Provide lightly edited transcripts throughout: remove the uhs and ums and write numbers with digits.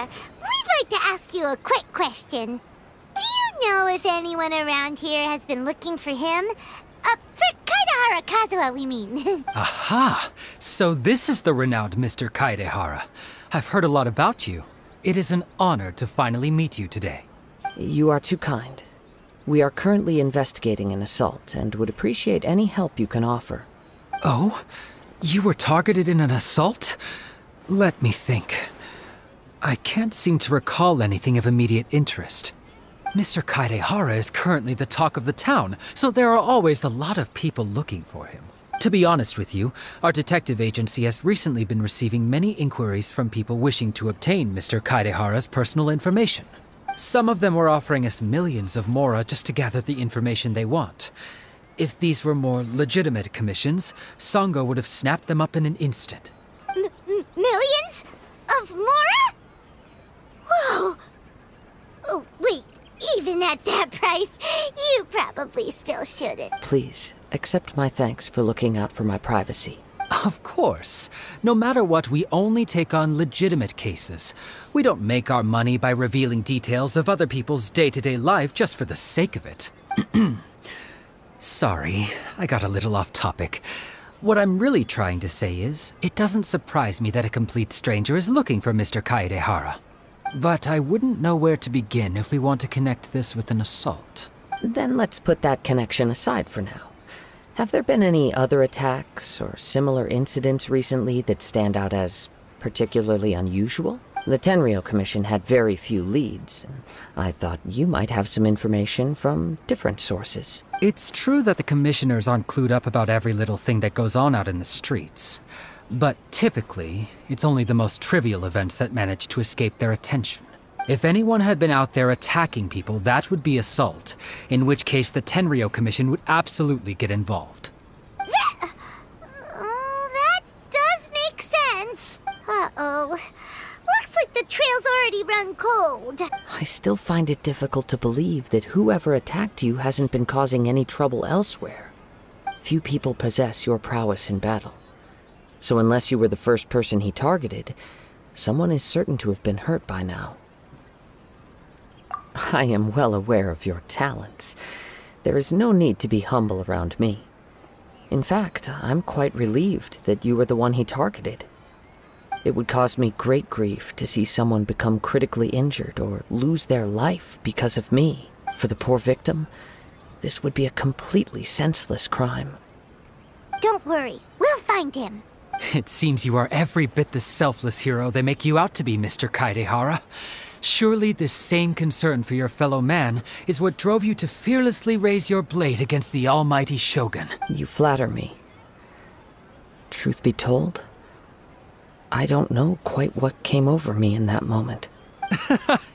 there, we'd like to ask you a quick question. Do you know if anyone around here has been looking for him? For Kaidehara Kazuha, we mean. Aha! So this is the renowned Mr. Kaidehara. I've heard a lot about you. It is an honor to finally meet you today. You are too kind. We are currently investigating an assault and would appreciate any help you can offer. Oh? You were targeted in an assault? Let me think. I can't seem to recall anything of immediate interest. Mr. Kaidehara is currently the talk of the town, so there are always a lot of people looking for him. To be honest with you, our detective agency has recently been receiving many inquiries from people wishing to obtain Mr. Kaidehara's personal information. Some of them were offering us millions of mora just to gather the information they want. If these were more legitimate commissions, Sango would have snapped them up in an instant. Millions? Of mora? Whoa! Oh, wait. Even at that price, you probably still shouldn't. Please, accept my thanks for looking out for my privacy. Of course. No matter what, we only take on legitimate cases. We don't make our money by revealing details of other people's day-to-day life just for the sake of it. Sorry, I got a little off topic. What I'm really trying to say is, it doesn't surprise me that a complete stranger is looking for Mr. Kaidehara. But I wouldn't know where to begin if we want to connect this with an assault. Then let's put that connection aside for now. Have there been any other attacks or similar incidents recently that stand out as particularly unusual? The Tenryou Commission had very few leads. I thought you might have some information from different sources. It's true that the commissioners aren't clued up about every little thing that goes on out in the streets. But typically, it's only the most trivial events that manage to escape their attention. If anyone had been out there attacking people, that would be assault, in which case the Tenryou Commission would absolutely get involved. That does make sense. Uh-oh. Looks like the trail's already run cold. I still find it difficult to believe that whoever attacked you hasn't been causing any trouble elsewhere. Few people possess your prowess in battle. So unless you were the first person he targeted, someone is certain to have been hurt by now. I am well aware of your talents. There is no need to be humble around me. In fact, I'm quite relieved that you were the one he targeted. It would cause me great grief to see someone become critically injured or lose their life because of me. For the poor victim, this would be a completely senseless crime. Don't worry, we'll find him. It seems you are every bit the selfless hero they make you out to be, Mr. Kaidehara. Surely this same concern for your fellow man is what drove you to fearlessly raise your blade against the almighty Shogun. You flatter me. Truth be told, I don't know quite what came over me in that moment.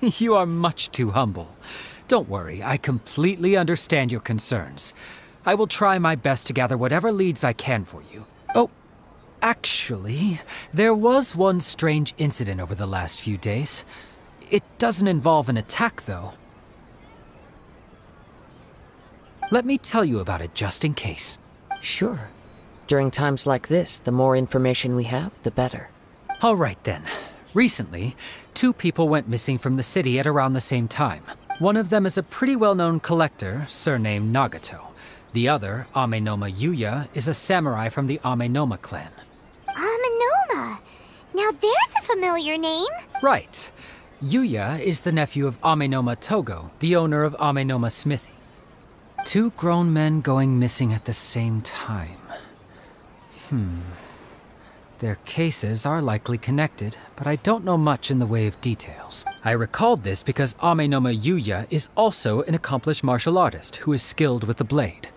You are much too humble. Don't worry, I completely understand your concerns. I will try my best to gather whatever leads I can for you. Oh, actually, there was one strange incident over the last few days. It doesn't involve an attack, though. Let me tell you about it just in case. Sure. During times like this, the more information we have, the better. All right, then. Recently, 2 people went missing from the city at around the same time. One of them is a pretty well-known collector, surnamed Nagato. The other, Amenoma Yuya, is a samurai from the Amenoma clan. Amenoma? Now there's a familiar name. Right. Yuya is the nephew of Amenoma Togo, the owner of Amenoma Smithy. 2 grown men going missing at the same time. Their cases are likely connected, but I don't know much in the way of details. I recalled this because Amenoma Yuya is also an accomplished martial artist who is skilled with the blade.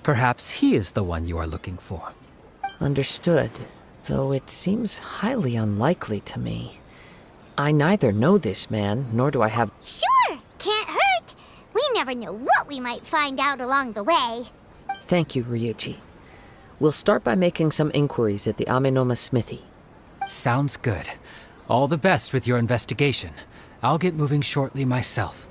Perhaps he is the one you are looking for. Understood, though it seems highly unlikely to me. I neither know this man, nor do I have— Sure, can't hurt. We never know what we might find out along the way. Thank you, Ryuji. We'll start by making some inquiries at the Amenoma Smithy. Sounds good. All the best with your investigation. I'll get moving shortly myself.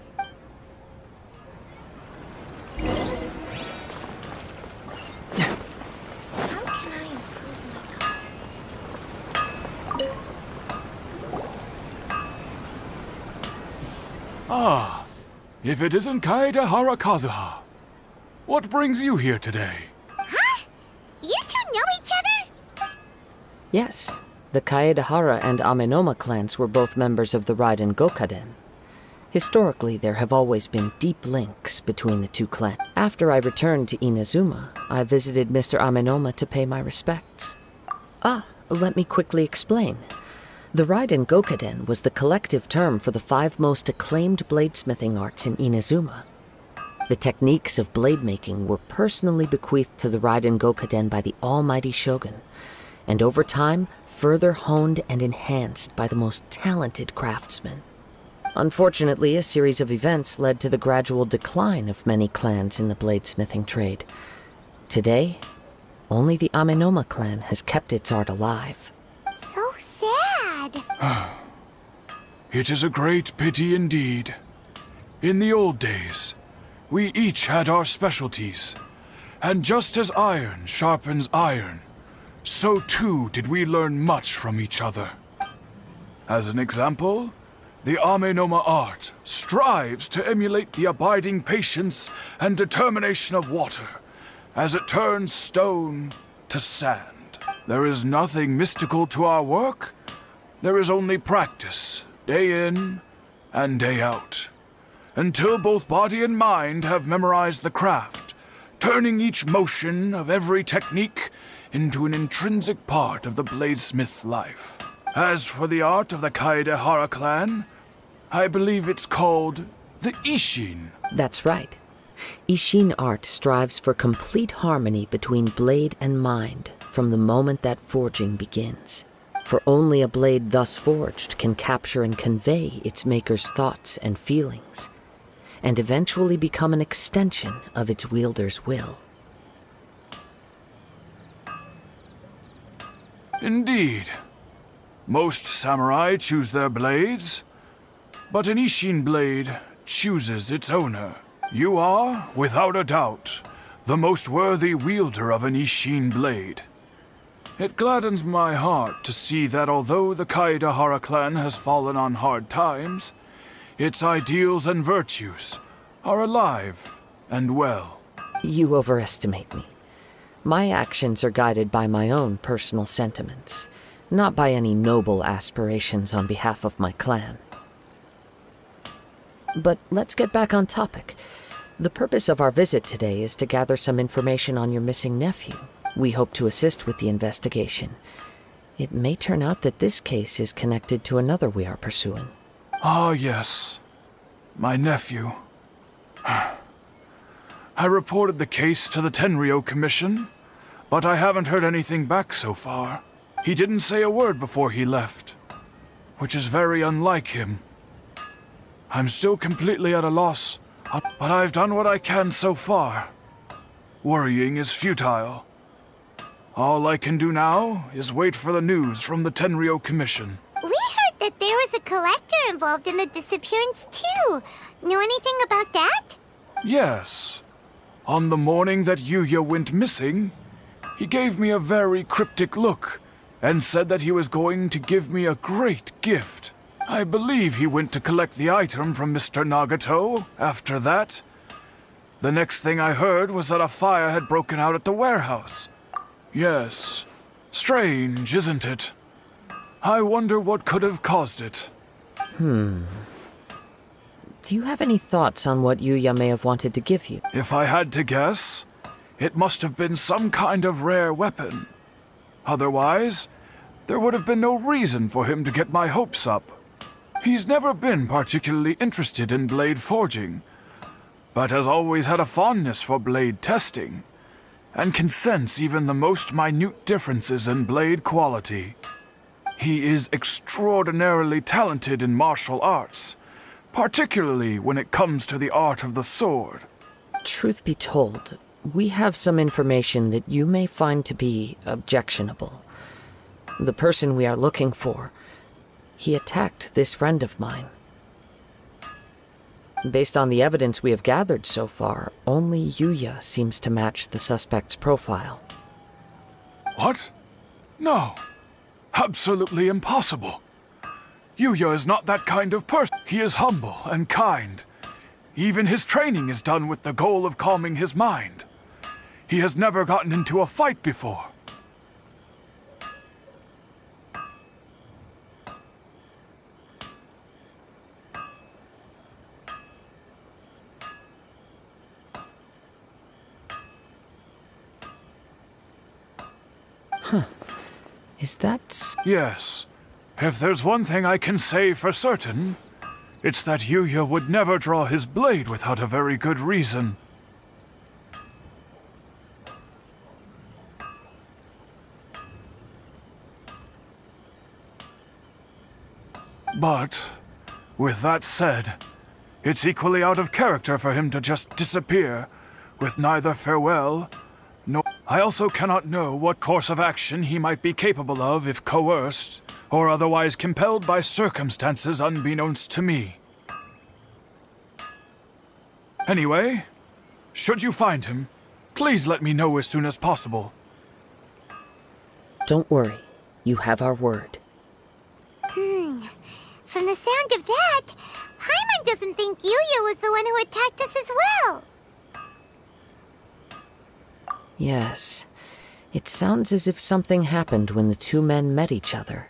Ah, if it isn't Kaedehara Kazuha. What brings you here today? Huh? You two know each other? Yes, the Kaedehara and Amenoma clans were both members of the Raiden Gokaden. Historically, there have always been deep links between the two clans. After I returned to Inazuma, I visited Mr. Amenoma to pay my respects. Let me quickly explain. The Raiden Gokaden was the collective term for the 5 most acclaimed bladesmithing arts in Inazuma. The techniques of blade making were personally bequeathed to the Raiden Gokaden by the almighty Shogun, and over time, further honed and enhanced by the most talented craftsmen. Unfortunately, a series of events led to the gradual decline of many clans in the bladesmithing trade. Today, only the Amenoma clan has kept its art alive. So sad. It is a great pity indeed. In the old days, we each had our specialties, and just as iron sharpens iron, so too did we learn much from each other. As an example, the Amenoma art strives to emulate the abiding patience and determination of water as it turns stone to sand. There is nothing mystical to our work. There is only practice, day in and day out, until both body and mind have memorized the craft, turning each motion of every technique into an intrinsic part of the bladesmith's life. As for the art of the Kaedehara clan, I believe it's called the Ishin. That's right. Ishin art strives for complete harmony between blade and mind from the moment that forging begins. For only a blade thus forged can capture and convey its maker's thoughts and feelings, and eventually become an extension of its wielder's will. Indeed. Most samurai choose their blades, but an Ishin blade chooses its owner. You are, without a doubt, the most worthy wielder of an Ishin blade. It gladdens my heart to see that although the Kaedehara clan has fallen on hard times, its ideals and virtues are alive and well. You overestimate me. My actions are guided by my own personal sentiments, not by any noble aspirations on behalf of my clan. But let's get back on topic. The purpose of our visit today is to gather some information on your missing nephew. We hope to assist with the investigation. It may turn out that this case is connected to another we are pursuing. Ah, yes. My nephew. I reported the case to the Tenryou Commission, but I haven't heard anything back so far. He didn't say a word before he left, which is very unlike him. I'm still completely at a loss, but I've done what I can so far. Worrying is futile. All I can do now is wait for the news from the Tenryou Commission. We heard that there was a collector involved in the disappearance too. Know anything about that? Yes. On the morning that Yuya went missing, he gave me a very cryptic look and said that he was going to give me a great gift. I believe he went to collect the item from Mr. Nagato after that. The next thing I heard was that a fire had broken out at the warehouse. Yes. Strange, isn't it? I wonder what could have caused it. Do you have any thoughts on what Yuya may have wanted to give you? If I had to guess, it must have been some kind of rare weapon. Otherwise, there would have been no reason for him to get my hopes up. He's never been particularly interested in blade forging, but has always had a fondness for blade testing, and can sense even the most minute differences in blade quality. He is extraordinarily talented in martial arts, particularly when it comes to the art of the sword. Truth be told, we have some information that you may find to be objectionable. The person we are looking for, he attacked this friend of mine. Based on the evidence we have gathered so far, only Yuya seems to match the suspect's profile. What? No. Absolutely impossible. Yuya is not that kind of person. He is humble and kind. Even his training is done with the goal of calming his mind. He has never gotten into a fight before. Is that... Yes. If there's one thing I can say for certain, it's that Yuya would never draw his blade without a very good reason. But, with that said, it's equally out of character for him to just disappear, with neither farewell nor... I also cannot know what course of action he might be capable of if coerced, or otherwise compelled by circumstances unbeknownst to me. Anyway, should you find him, please let me know as soon as possible. Don't worry. You have our word. From the sound of that, Paimon doesn't think Yuya was the one who attacked us as well. Yes. It sounds as if something happened when the two men met each other.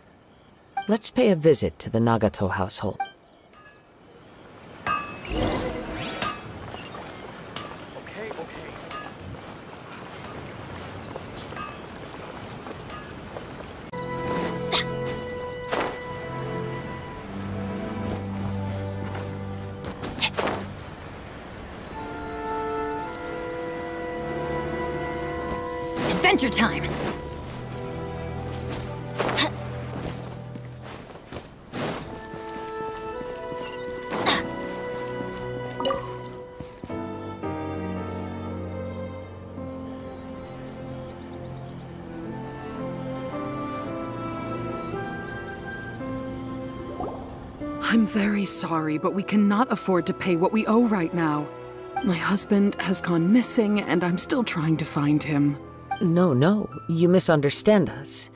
Let's pay a visit to the Nagato household. Adventure time! I'm very sorry, but we cannot afford to pay what we owe right now. My husband has gone missing, and I'm still trying to find him. No, you misunderstand us.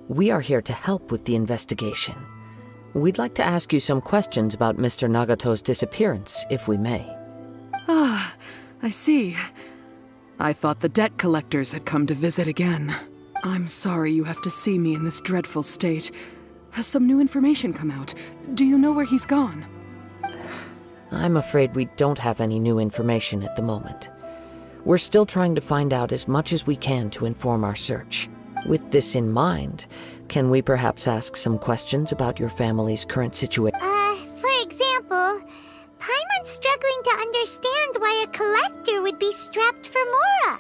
We are here to help with the investigation. We'd like to ask you some questions about Mr. Nagato's disappearance, if we may. Ah, I see. I thought the debt collectors had come to visit again. I'm sorry you have to see me in this dreadful state. Has some new information come out? Do you know where he's gone? I'm afraid we don't have any new information at the moment. We're still trying to find out as much as we can to inform our search. With this in mind, can we perhaps ask some questions about your family's current situation? For example, Paimon's struggling to understand why a collector would be strapped for Mora.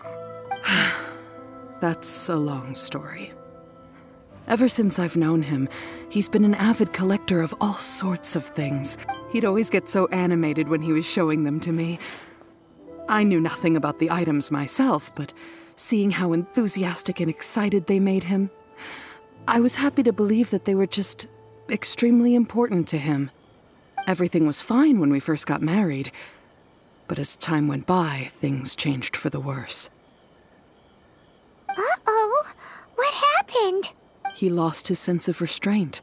That's a long story. Ever since I've known him, he's been an avid collector of all sorts of things. He'd always get so animated when he was showing them to me. I knew nothing about the items myself, but seeing how enthusiastic and excited they made him, I was happy to believe that they were just extremely important to him. Everything was fine when we first got married, but as time went by, things changed for the worse. Uh-oh, what happened? He lost his sense of restraint.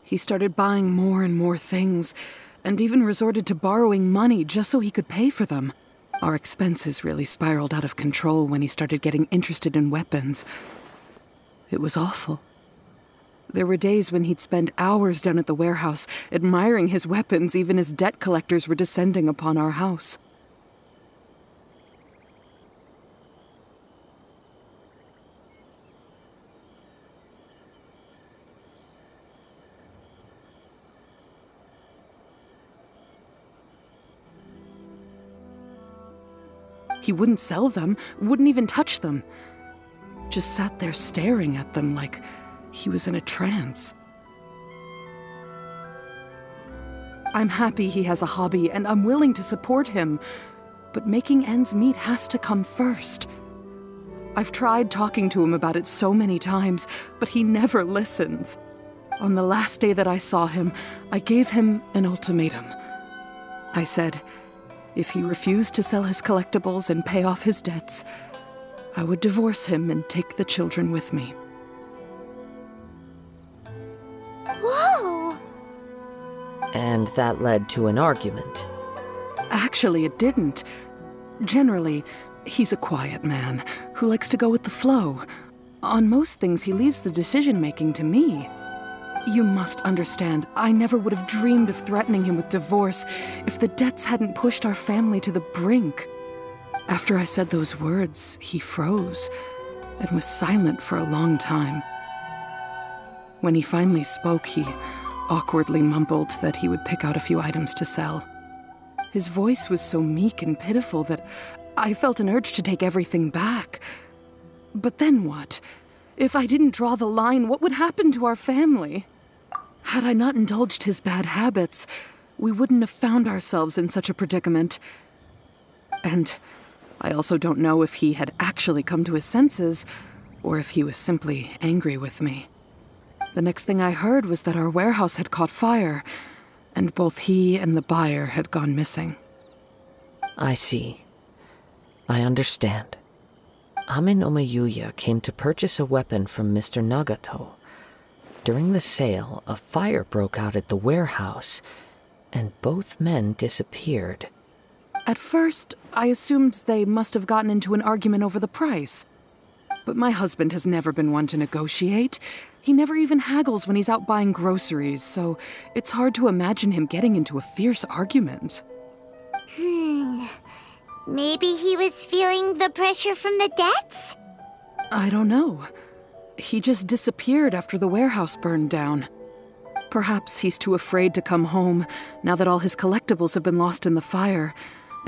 He started buying more and more things, and even resorted to borrowing money just so he could pay for them. Our expenses really spiraled out of control when he started getting interested in weapons. It was awful. There were days when he'd spend hours down at the warehouse, admiring his weapons even as debt collectors were descending upon our house. He wouldn't sell them, wouldn't even touch them. Just sat there staring at them like he was in a trance. I'm happy he has a hobby, and I'm willing to support him, but making ends meet has to come first. I've tried talking to him about it so many times, but he never listens. On the last day that I saw him, I gave him an ultimatum. I said, if he refused to sell his collectibles and pay off his debts, I would divorce him and take the children with me. Whoa! And that led to an argument. Actually, it didn't. Generally, he's a quiet man who likes to go with the flow. On most things, he leaves the decision-making to me. You must understand, I never would have dreamed of threatening him with divorce if the debts hadn't pushed our family to the brink. After I said those words, he froze and was silent for a long time. When he finally spoke, he awkwardly mumbled that he would pick out a few items to sell. His voice was so meek and pitiful that I felt an urge to take everything back. But then what? If I didn't draw the line, what would happen to our family? Had I not indulged his bad habits, we wouldn't have found ourselves in such a predicament. And I also don't know if he had actually come to his senses, or if he was simply angry with me. The next thing I heard was that our warehouse had caught fire, and both he and the buyer had gone missing. I see. I understand. Ame no Mayuya came to purchase a weapon from Mr. Nagato. During the sale, a fire broke out at the warehouse, and both men disappeared. At first, I assumed they must have gotten into an argument over the price. But my husband has never been one to negotiate. He never even haggles when he's out buying groceries, so it's hard to imagine him getting into a fierce argument. Maybe he was feeling the pressure from the debts? I don't know. He just disappeared after the warehouse burned down. Perhaps he's too afraid to come home now that all his collectibles have been lost in the fire,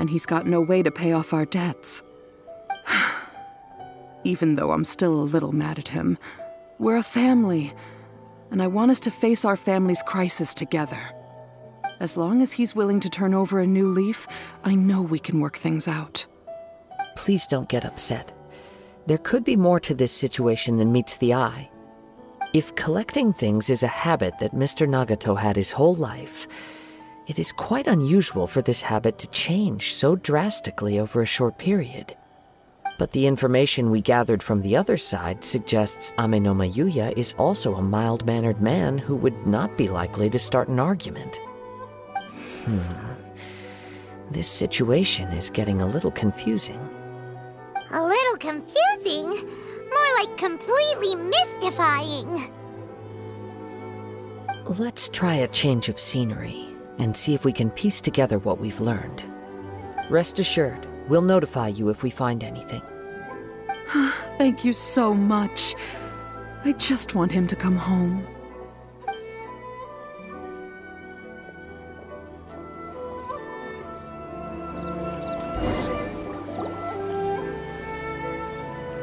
and he's got no way to pay off our debts. Even though I'm still a little mad at him, we're a family, and I want us to face our family's crisis together. As long as he's willing to turn over a new leaf, I know we can work things out. Please don't get upset. There could be more to this situation than meets the eye. If collecting things is a habit that Mr. Nagato had his whole life, it is quite unusual for this habit to change so drastically over a short period. But the information we gathered from the other side suggests Ame no Mayuya is also a mild-mannered man who would not be likely to start an argument. This situation is getting a little confusing. A little confusing? More like completely mystifying. Let's try a change of scenery and see if we can piece together what we've learned. Rest assured, we'll notify you if we find anything. Thank you so much. I just want him to come home.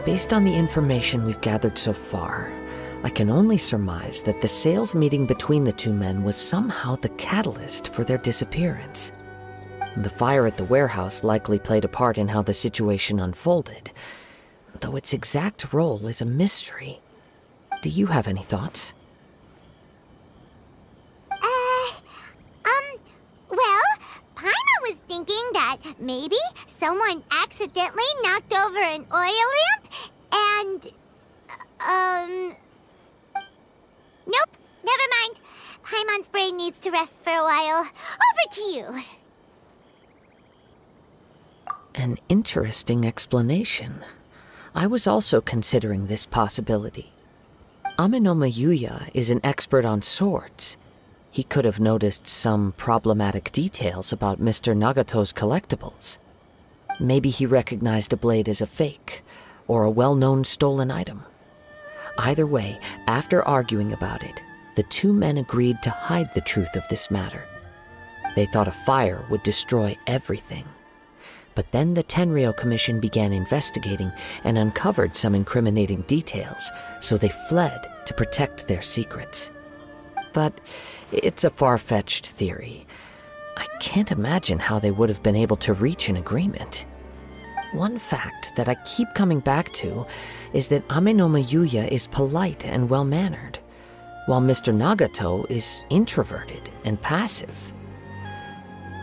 Based on the information we've gathered so far, I can only surmise that the sales meeting between the two men was somehow the catalyst for their disappearance. The fire at the warehouse likely played a part in how the situation unfolded, though its exact role is a mystery. Do you have any thoughts? Well, Paimon was thinking that maybe someone accidentally knocked over an oil lamp and, nope, never mind. Paimon's brain needs to rest for a while. Over to you. An interesting explanation. I was also considering this possibility. Ame no Mayuya is an expert on swords. He could have noticed some problematic details about Mr. Nagato's collectibles. Maybe he recognized a blade as a fake, or a well-known stolen item. Either way, after arguing about it, the two men agreed to hide the truth of this matter. They thought a fire would destroy everything. But then the Tenryou Commission began investigating and uncovered some incriminating details, so they fled to protect their secrets. But it's a far-fetched theory. I can't imagine how they would have been able to reach an agreement. One fact that I keep coming back to is that Ame no Mayuya is polite and well-mannered, while Mr. Nagato is introverted and passive.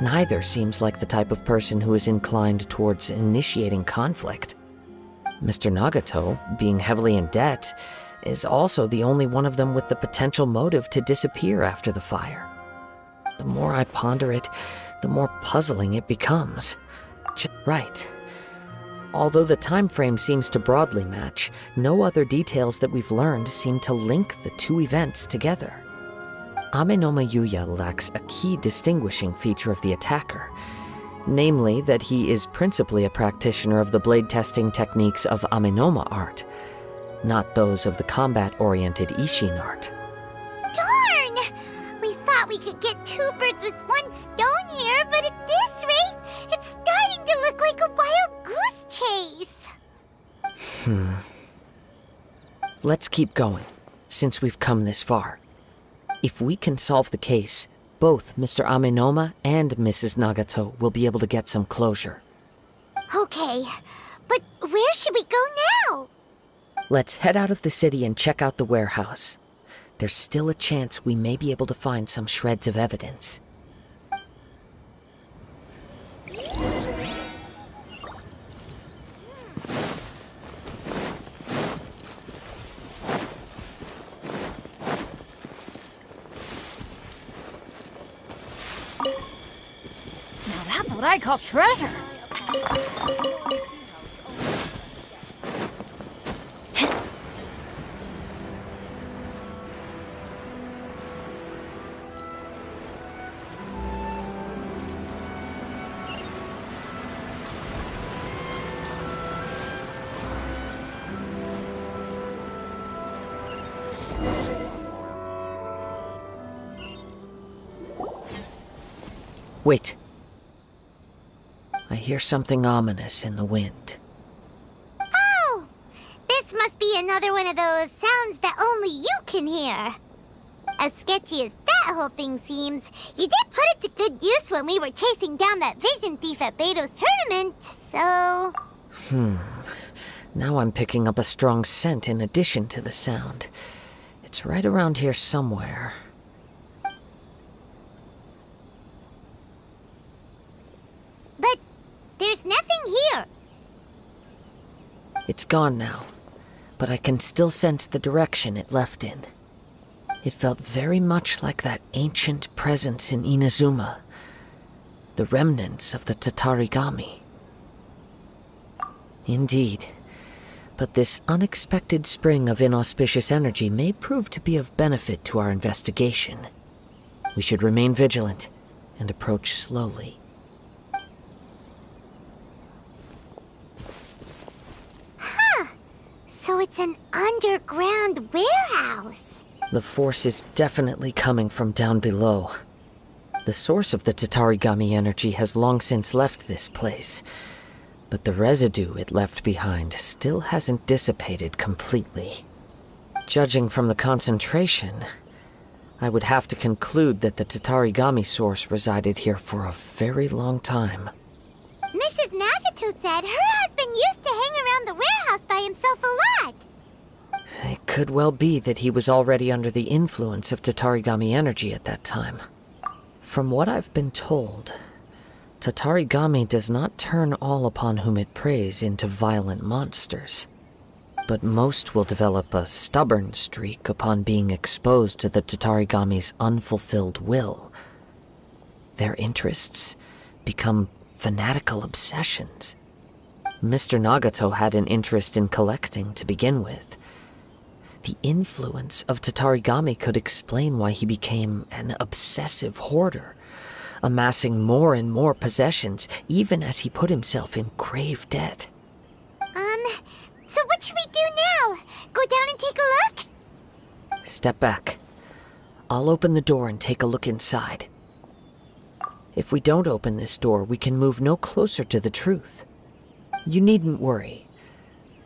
Neither seems like the type of person who is inclined towards initiating conflict. Mr. Nagato, being heavily in debt, is also the only one of them with the potential motive to disappear after the fire. The more I ponder it, the more puzzling it becomes. Right. Although the time frame seems to broadly match, no other details that we've learned seem to link the two events together. Amenoma Yuya lacks a key distinguishing feature of the attacker, namely that he is principally a practitioner of the blade testing techniques of Amenoma art, not those of the combat-oriented Ishin art. Darn! We thought we could get two birds with one stone here, but at this rate, it's starting to look like a wild goose chase. Let's keep going, since we've come this far. If we can solve the case, both Mr. Amenoma and Mrs. Nagato will be able to get some closure. Okay, but where should we go now? Let's head out of the city and check out the warehouse. There's still a chance we may be able to find some shreds of evidence. Now that's what I call treasure. Wait. I hear something ominous in the wind. Oh! This must be another one of those sounds that only you can hear. As sketchy as that whole thing seems, you did put it to good use when we were chasing down that vision thief at Beto's tournament, so... Now I'm picking up a strong scent in addition to the sound. It's right around here somewhere. But there's nothing here. It's gone now, but I can still sense the direction it left in. It felt very much like that ancient presence in Inazuma, the remnants of the Tatarigami. Indeed, but this unexpected spring of inauspicious energy may prove to be of benefit to our investigation. We should remain vigilant and approach slowly. So it's an underground warehouse. The force is definitely coming from down below. The source of the Tatarigami energy has long since left this place, but the residue it left behind still hasn't dissipated completely. Judging from the concentration, I would have to conclude that the Tatarigami source resided here for a very long time. Mrs. Nagato said her husband used to hang around the warehouse by himself a lot. It could well be that he was already under the influence of Tatarigami energy at that time. From what I've been told, Tatarigami does not turn all upon whom it preys into violent monsters, but most will develop a stubborn streak upon being exposed to the Tatarigami's unfulfilled will. Their interests become fanatical obsessions. Mr. Nagato had an interest in collecting to begin with. The influence of Tatarigami could explain why he became an obsessive hoarder, amassing more and more possessions even as he put himself in grave debt. So what should we do now? Go down and take a look? Step back. I'll open the door and take a look inside. If we don't open this door, we can move no closer to the truth. You needn't worry.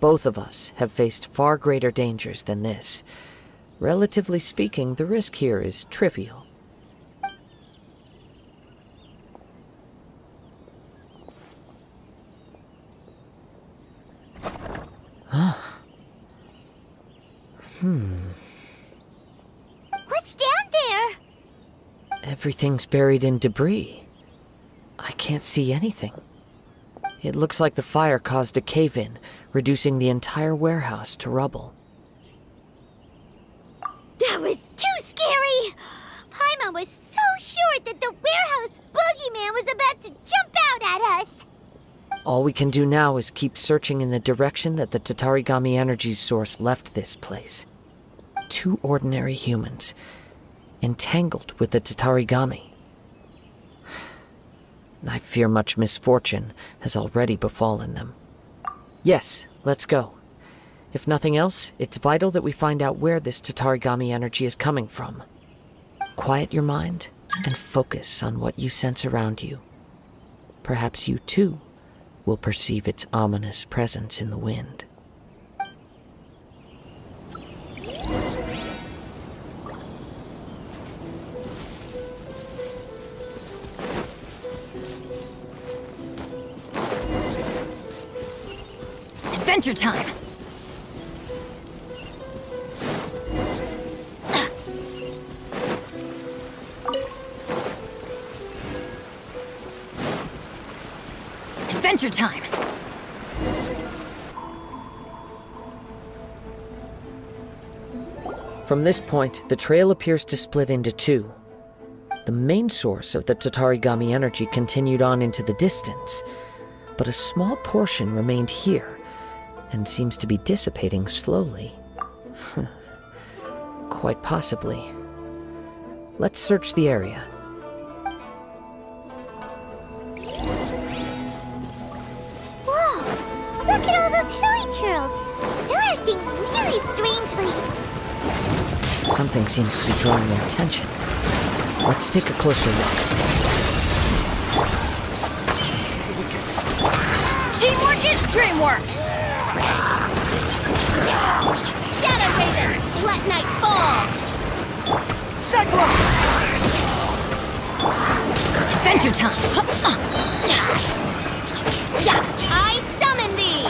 Both of us have faced far greater dangers than this. Relatively speaking, the risk here is trivial. What's down there? Everything's buried in debris. I can't see anything. It looks like the fire caused a cave-in, reducing the entire warehouse to rubble. That was too scary! Paimon was so sure that the gross boogeyman was about to jump out at us! All we can do now is keep searching in the direction that the Tatarigami energy source left this place. 2 ordinary humans, entangled with the Tatarigami. I fear much misfortune has already befallen them. Yes, let's go. If nothing else, it's vital that we find out where this Tatarigami energy is coming from. Quiet your mind and focus on what you sense around you. Perhaps you too will perceive its ominous presence in the wind. Adventure time! Adventure time! From this point, the trail appears to split into 2. The main source of the Tatarigami energy continued on into the distance, but a small portion remained here, and seems to be dissipating slowly. Quite possibly. Let's search the area. Whoa! Look at all those hilly churls! They're acting really strangely! Something seems to be drawing their attention. Let's take a closer look. Teamwork is dreamwork! Shadow Raven, let night fall! Cyclone! Adventure time! I summon thee!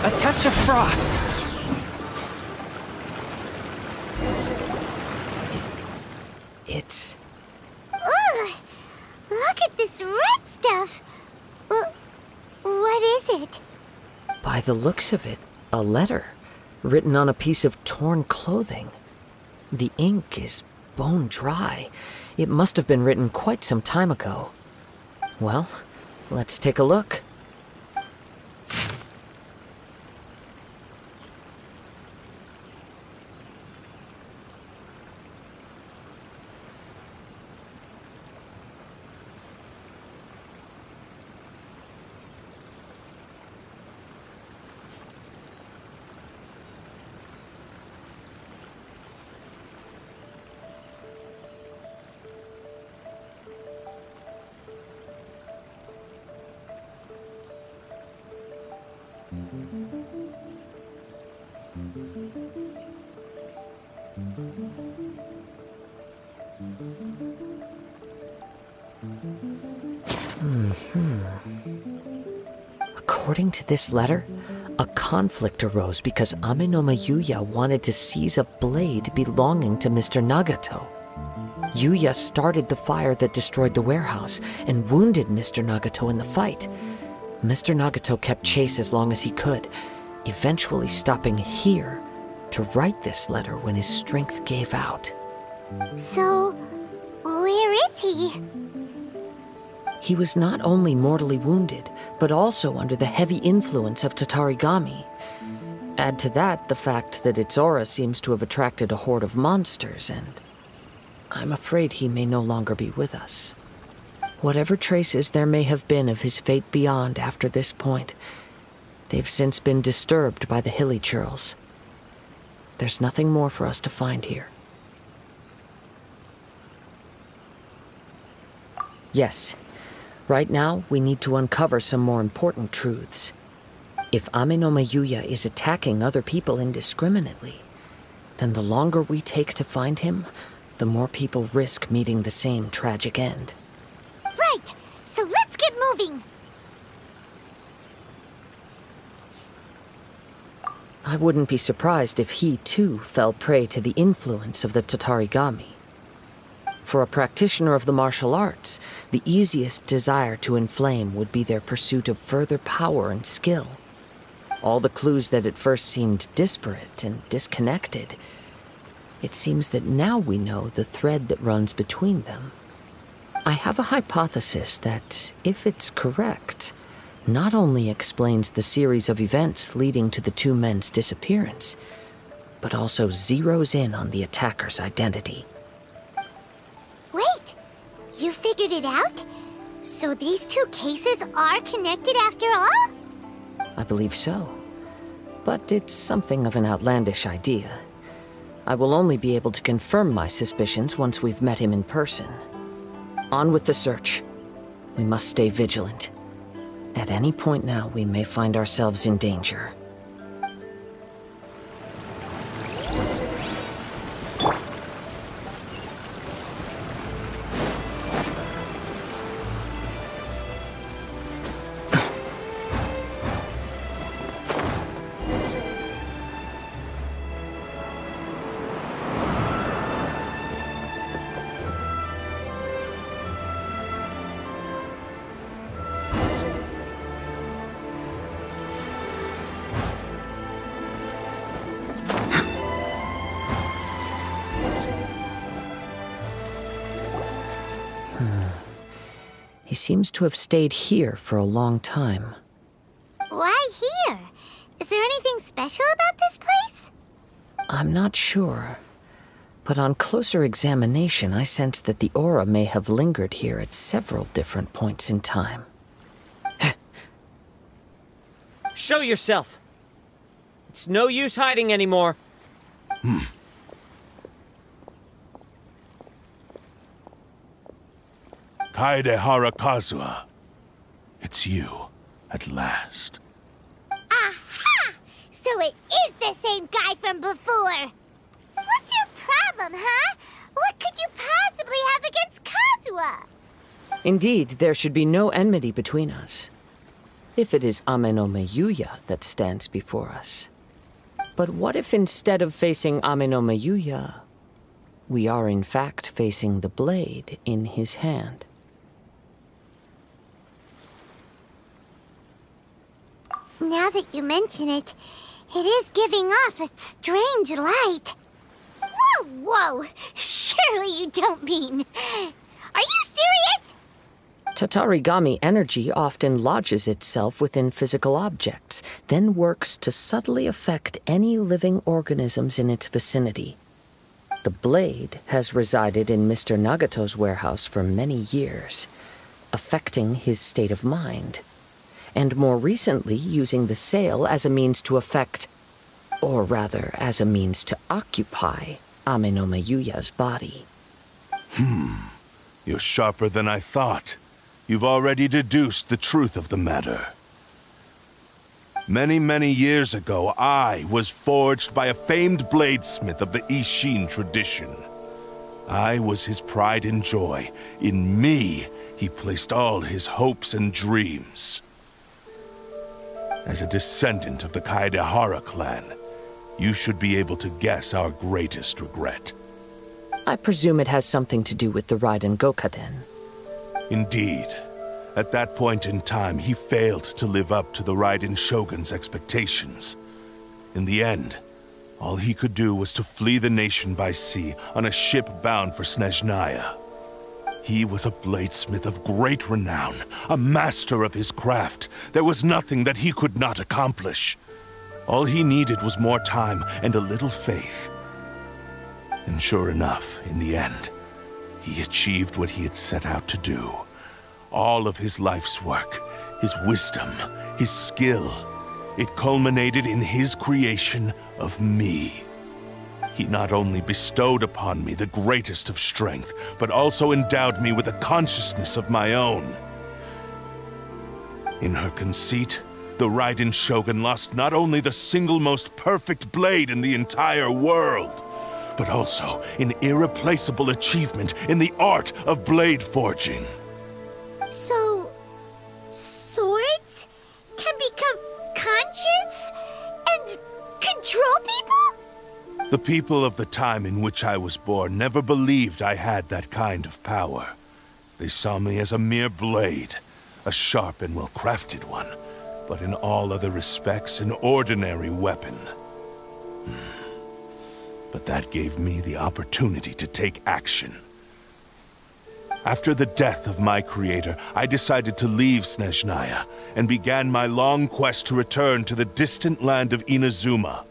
A touch of frost. It's... Ugh! Look at this red stuff! What is it? By the looks of it, a letter written on a piece of torn clothing. The ink is bone dry. It must have been written quite some time ago. Well, let's take a look. According to this letter, a conflict arose because Amenoma Yuya wanted to seize a blade belonging to Mr. Nagato. Yuya started the fire that destroyed the warehouse and wounded Mr. Nagato in the fight. Mr. Nagato kept chase as long as he could, eventually stopping here to write this letter when his strength gave out. So, where is he? He was not only mortally wounded, but also under the heavy influence of Tatarigami. Add to that the fact that its aura seems to have attracted a horde of monsters, and I'm afraid he may no longer be with us. Whatever traces there may have been of his fate beyond after this point, they've since been disturbed by the hilly churls. There's nothing more for us to find here. Yes. Right now, we need to uncover some more important truths. If Amenoma Yuya is attacking other people indiscriminately, then the longer we take to find him, the more people risk meeting the same tragic end. Right! So let's get moving! I wouldn't be surprised if he, too, fell prey to the influence of the Tatarigami. For a practitioner of the martial arts, the easiest desire to inflame would be their pursuit of further power and skill. All the clues that at first seemed disparate and disconnected, it seems that now we know the thread that runs between them. I have a hypothesis that, if it's correct, not only explains the series of events leading to the two men's disappearance, but also zeroes in on the attacker's identity. Wait! You figured it out? So these two cases are connected after all? I believe so. But it's something of an outlandish idea. I will only be able to confirm my suspicions once we've met him in person. On with the search. We must stay vigilant. At any point now, we may find ourselves in danger. He seems to have stayed here for a long time. Why here? Is there anything special about this place? I'm not sure. But on closer examination, I sense that the aura may have lingered here at several different points in time. Show yourself! It's no use hiding anymore. Kaedehara Kazuha. It's you, at last. Aha! So it is the same guy from before! What's your problem, huh? What could you possibly have against Kazuha? Indeed, there should be no enmity between us. If it is Ame no Meyuya that stands before us. But what if instead of facing Ame no Meyuya, we are in fact facing the blade in his hand? Now that you mention it, it is giving off a strange light. Whoa, whoa! Surely you don't mean... Are you serious? Tatarigami energy often lodges itself within physical objects, then works to subtly affect any living organisms in its vicinity. The blade has resided in Mr. Nagato's warehouse for many years, affecting his state of mind, and more recently using the sale as a means to affect, or rather as a means to occupy, Ame no Meyuya's body. You're sharper than I thought. You've already deduced the truth of the matter. Many, many years ago, I was forged by a famed bladesmith of the Ishin tradition. I was his pride and joy. In me, he placed all his hopes and dreams. As a descendant of the Kaedehara clan, you should be able to guess our greatest regret. I presume it has something to do with the Raiden Gokaden. Indeed. At that point in time, he failed to live up to the Raiden Shogun's expectations. In the end, all he could do was to flee the nation by sea on a ship bound for Snezhnaya. He was a bladesmith of great renown, a master of his craft. There was nothing that he could not accomplish. All he needed was more time and a little faith. And sure enough, in the end, he achieved what he had set out to do. All of his life's work, his wisdom, his skill, it culminated in his creation of me. He not only bestowed upon me the greatest of strength, but also endowed me with a consciousness of my own. In her conceit, the Raiden Shogun lost not only the single most perfect blade in the entire world, but also an irreplaceable achievement in the art of blade forging. So... swords can become conscious and The people of the time in which I was born never believed I had that kind of power. They saw me as a mere blade, a sharp and well-crafted one, but in all other respects an ordinary weapon. But that gave me the opportunity to take action. After the death of my creator, I decided to leave Snezhnaya and began my long quest to return to the distant land of Inazuma.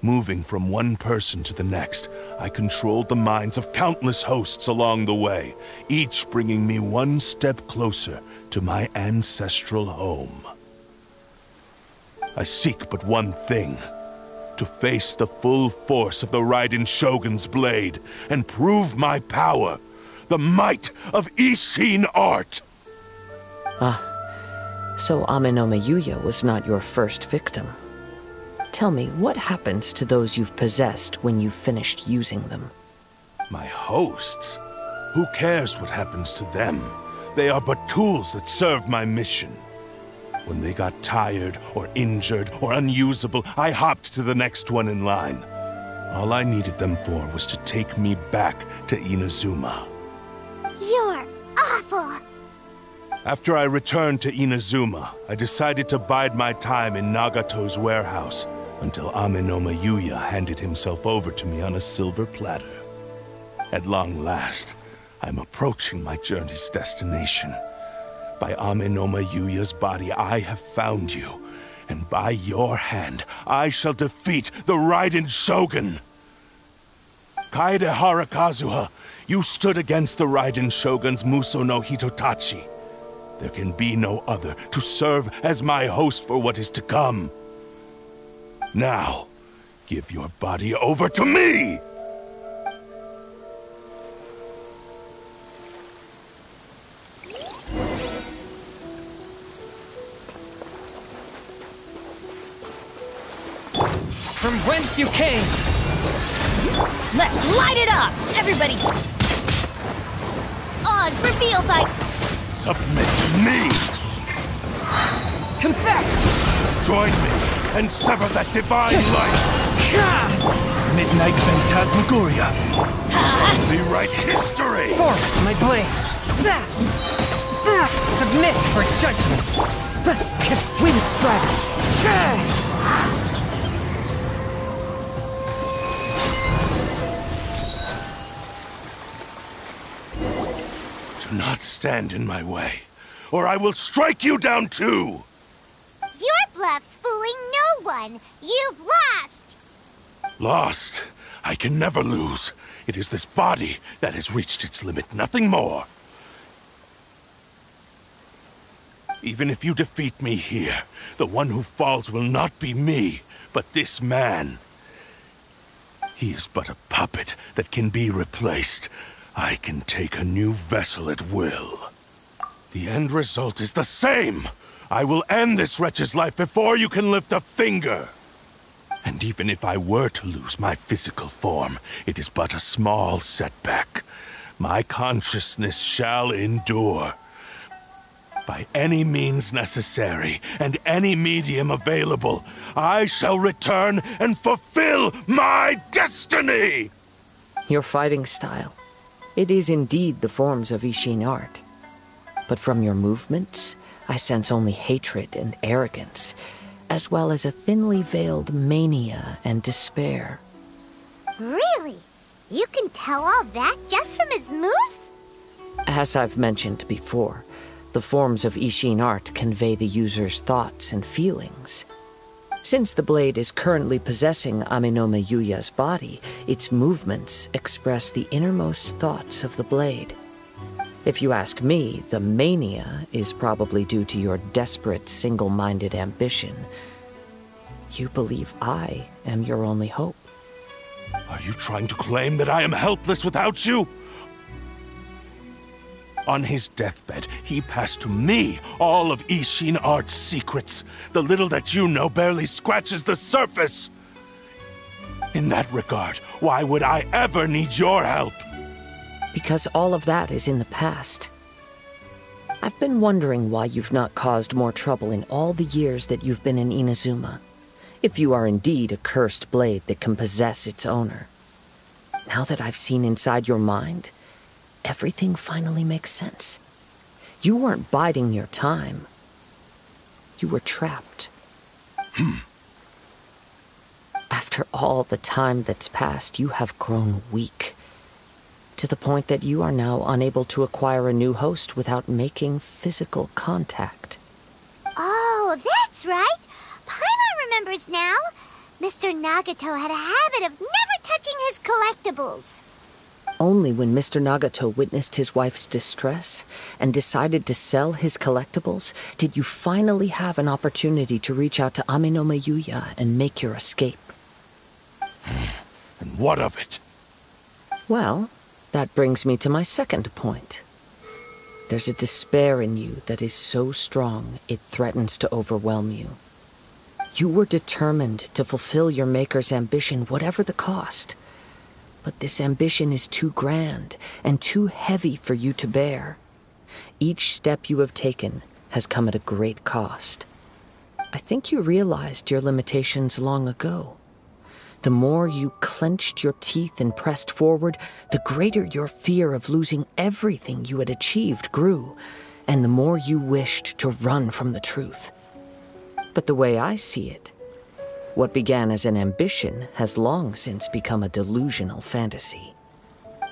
Moving from one person to the next, I controlled the minds of countless hosts along the way, each bringing me one step closer to my ancestral home. I seek but one thing: to face the full force of the Raiden Shogun's blade and prove my power, the might of Ishin art. So Amenoma Yuya was not your first victim. Tell me, what happens to those you've possessed when you've finished using them? My hosts? Who cares what happens to them? They are but tools that serve my mission. When they got tired, or injured, or unusable, I hopped to the next one in line. All I needed them for was to take me back to Inazuma. You're awful! After I returned to Inazuma, I decided to bide my time in Nagato's warehouse until Amenoma Yuya handed himself over to me on a silver platter. At long last, I'm approaching my journey's destination. By Amenoma Yuya's body, I have found you, and by your hand, I shall defeat the Raiden Shogun. Kaedehara Kazuha, you stood against the Raiden Shogun's Muso no Hitotachi. There can be no other to serve as my host for what is to come. Now, give your body over to me! From whence you came! Let's light it up! Everybody! Oz revealed by... Submit to me! Confess! Join me and sever that divine light! Midnight Phantasmagoria! Rewrite history! Force my blade! Submit for judgment! Windstrike! Do not stand in my way, or I will strike you down too! Your bluff's fooling no one! You've lost! Lost? I can never lose. It is this body that has reached its limit, nothing more. Even if you defeat me here, the one who falls will not be me, but this man. He is but a puppet that can be replaced. I can take a new vessel at will. The end result is the same! I will end this wretch's life before you can lift a finger! And even if I were to lose my physical form, it is but a small setback. My consciousness shall endure. By any means necessary, and any medium available, I shall return and fulfill my destiny! Your fighting style. It is indeed the forms of Ishin art. But from your movements, I sense only hatred and arrogance, as well as a thinly veiled mania and despair. Really? You can tell all that just from his moves? As I've mentioned before, the forms of Ishin art convey the user's thoughts and feelings. Since the blade is currently possessing Amenoma Yuya's body, its movements express the innermost thoughts of the blade. If you ask me, the mania is probably due to your desperate, single-minded ambition. You believe I am your only hope. Are you trying to claim that I am helpless without you? On his deathbed, he passed to me all of Ishin art's secrets. The little that you know barely scratches the surface. In that regard, why would I ever need your help? Because all of that is in the past. I've been wondering why you've not caused more trouble in all the years that you've been in Inazuma. If you are indeed a cursed blade that can possess its owner. Now that I've seen inside your mind, everything finally makes sense. You weren't biding your time. You were trapped. After all the time that's passed, you have grown weak. To the point that you are now unable to acquire a new host without making physical contact. Oh, that's right. Paimon remembers now. Mr. Nagato had a habit of never touching his collectibles. Only when Mr. Nagato witnessed his wife's distress and decided to sell his collectibles did you finally have an opportunity to reach out to Ame-no-me Yuya and make your escape. And what of it? Well, that brings me to my second point. There's a despair in you that is so strong it threatens to overwhelm you. You were determined to fulfill your maker's ambition, whatever the cost. But this ambition is too grand and too heavy for you to bear. Each step you have taken has come at a great cost. I think you realized your limitations long ago. The more you clenched your teeth and pressed forward, the greater your fear of losing everything you had achieved grew, and the more you wished to run from the truth. But the way I see it, what began as an ambition has long since become a delusional fantasy.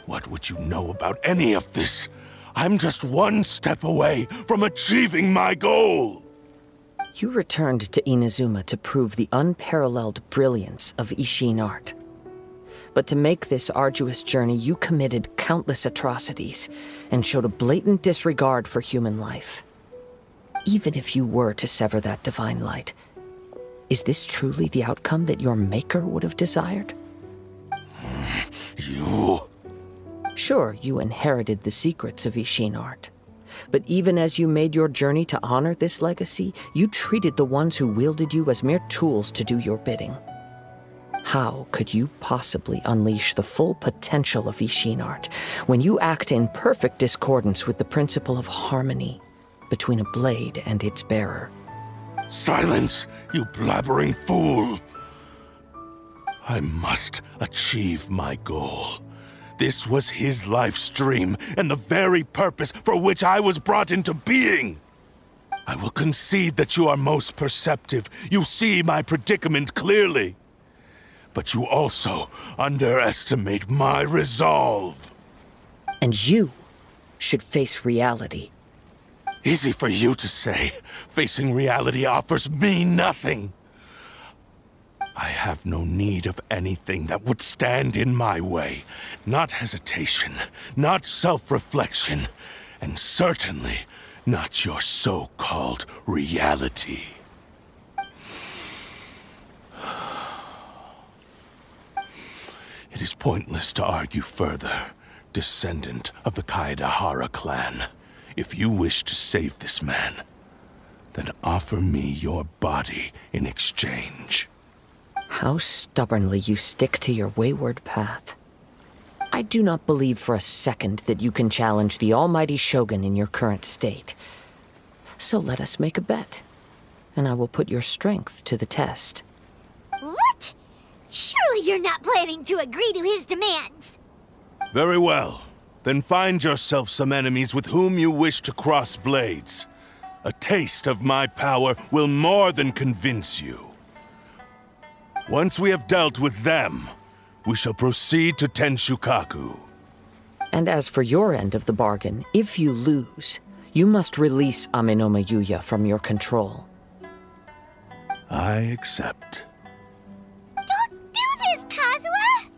What would you know about any of this? I'm just one step away from achieving my goal! You returned to Inazuma to prove the unparalleled brilliance of Ishin art. But to make this arduous journey, you committed countless atrocities and showed a blatant disregard for human life. Even if you were to sever that divine light, is this truly the outcome that your maker would have desired? You... Sure, you inherited the secrets of Ishin art. But even as you made your journey to honor this legacy, you treated the ones who wielded you as mere tools to do your bidding. How could you possibly unleash the full potential of Ishin art when you act in perfect discordance with the principle of harmony between a blade and its bearer? Silence, you blabbering fool! I must achieve my goal. This was his life's dream, and the very purpose for which I was brought into being. I will concede that you are most perceptive. You see my predicament clearly. But you also underestimate my resolve. And you should face reality. Easy for you to say. Facing reality offers me nothing. I have no need of anything that would stand in my way. Not hesitation, not self-reflection, and certainly not your so-called reality. It is pointless to argue further, descendant of the Kaedahara clan. If you wish to save this man, then offer me your body in exchange. How stubbornly you stick to your wayward path. I do not believe for a second that you can challenge the almighty Shogun in your current state. So let us make a bet, and I will put your strength to the test. What? Surely you're not planning to agree to his demands. Very well. Then find yourself some enemies with whom you wish to cross blades. A taste of my power will more than convince you. Once we have dealt with them, we shall proceed to Tenshukaku. And as for your end of the bargain, if you lose, you must release Ame-no-me Yuya from your control. I accept. Don't do this, Kazuha!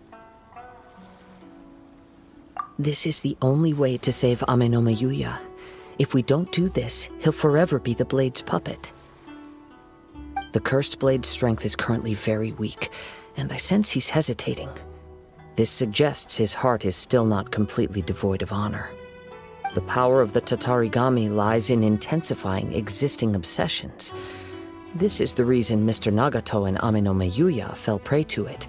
This is the only way to save Ame-no-me Yuya. If we don't do this, he'll forever be the Blade's puppet. The Cursed Blade's strength is currently very weak, and I sense he's hesitating. This suggests his heart is still not completely devoid of honor. The power of the Tatarigami lies in intensifying existing obsessions. This is the reason Mr. Nagato and Ame-no-me Yuya fell prey to it.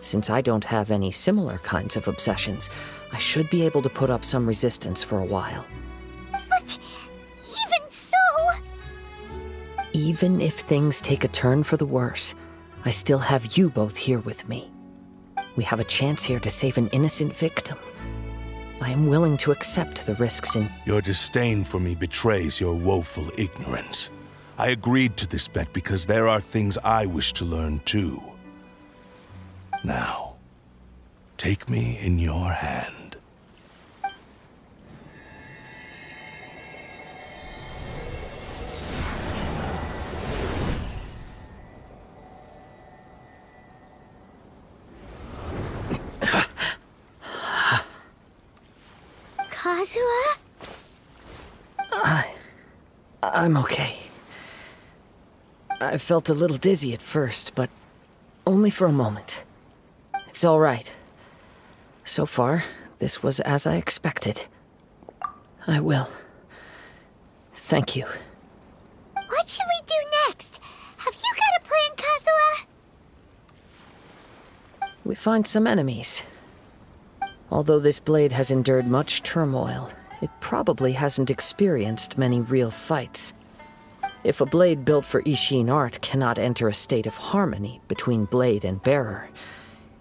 Since I don't have any similar kinds of obsessions, I should be able to put up some resistance for a while. But even so... Even if things take a turn for the worse, I still have you both here with me. We have a chance here to save an innocent victim. I am willing to accept the risks in— Your disdain for me betrays your woeful ignorance. I agreed to this bet because there are things I wish to learn too. Now, take me in your hand. Kazuha? I'm okay. I felt a little dizzy at first, but only for a moment. It's all right. So far, this was as I expected. I will. Thank you. What should we do next? Have you got a plan, Kazuha? We find some enemies. Although this blade has endured much turmoil, it probably hasn't experienced many real fights. If a blade built for Ishin art cannot enter a state of harmony between blade and bearer,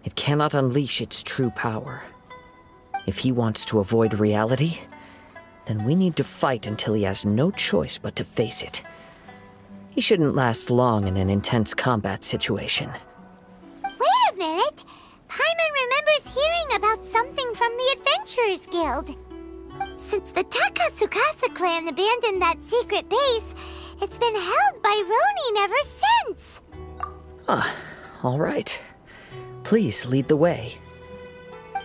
it cannot unleash its true power. If he wants to avoid reality, then we need to fight until he has no choice but to face it. He shouldn't last long in an intense combat situation. Wait a minute! Paimon remembers hearing about something from the Adventurers Guild. Since the Takatsukasa clan abandoned that secret base, it's been held by Ronin ever since. All right. Please lead the way.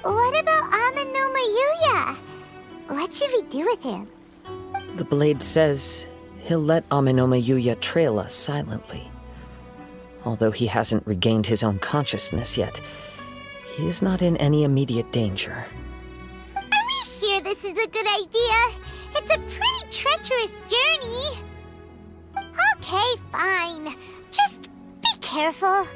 What about Amanoma Yuya? What should we do with him? The blade says he'll let Amanoma Yuya trail us silently. Although he hasn't regained his own consciousness yet, he is not in any immediate danger. Are we sure this is a good idea? It's a pretty treacherous journey. Okay, fine. Just be careful.